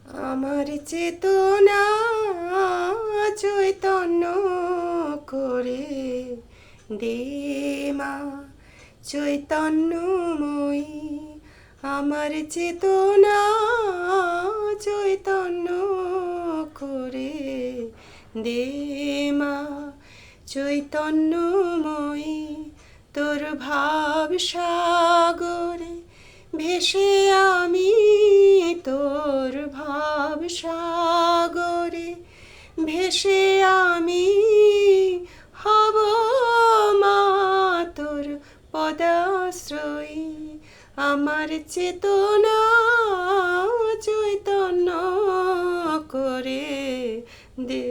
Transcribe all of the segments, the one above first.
আমার চেতনা চৈতন্য করে দে মা চৈতন্যময়ী। আমার চেতনা চৈতন্য করে দে মা চৈতন্যময়ী। তোর ভাব সাগরে ভেসে আমি, তোর ভাব সাগরে ভেসে আমি হব মা তোর পদাশ্রয়ী। আমার চেতনা চৈতন্য করে দে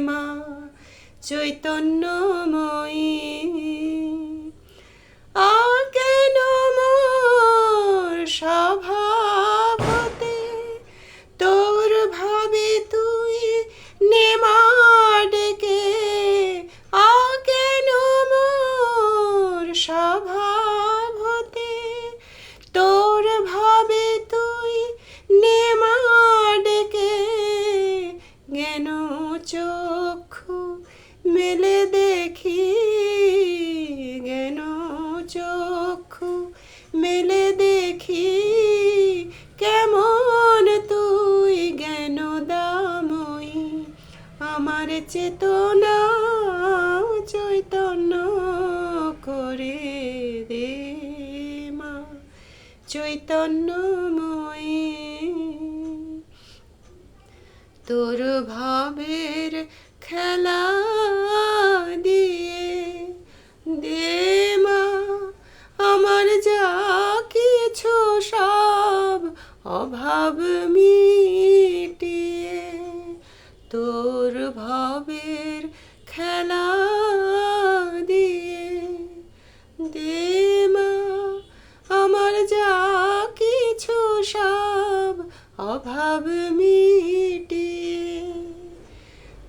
মা চৈতন্যময়ী। কেন মোর স্বভাবতে তোর ভাবে তুই নেমা ডেকে, কেন মোর স্বভাবতে তোর ভাবে তুই নেমা ডেকে। জ্ঞান চক্ষু মেলে দেখি, জ্ঞান চক্ষু মেলে দেখি কেমন তুই জ্ঞান দাময়ী। আমার চেতনা চৈতন্য করে দে মা চৈতন্যময়ী। তোর ভাবের খেলা দিয়ে দে মা আমার যা কিছু সব অভাব মিটিয়ে। তোর ভাবের খেলা দিয়ে দে মা আমার যা কিছু সব অভাব মিটিয়ে।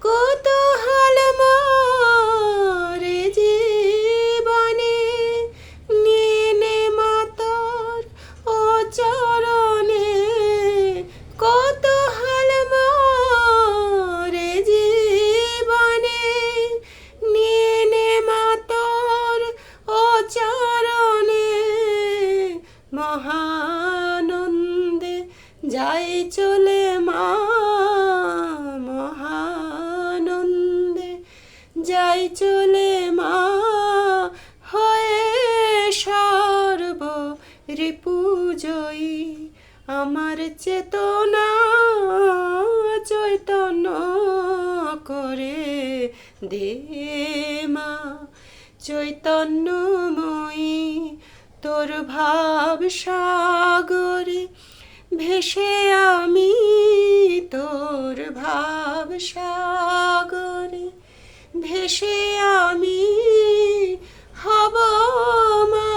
কৌতূহল মোরে জীবনে নিয়ে নে মা তোর ও চরণে। কৌতূহল মোরে জীবনে নিয়ে নে মা তোর ও চরণে। মহানন্দে যাই চলে মা, মহানন্দে যাই চলে মা হয়ে সর্ব রিপুজয়ী। আমার চেতনা চৈতন্য করে দে মা চৈতন্যময়ী। তোর ভাব সাগরে ভেসে আমি, তোর ভাব সাগরে ভেসে আমি হব মা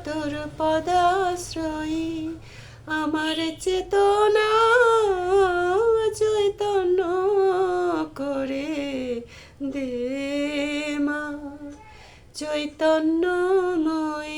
তোর পদাশ্রয়ী। আমার চেতনা চৈতন্য করে দে মা চৈতন্যময়ী।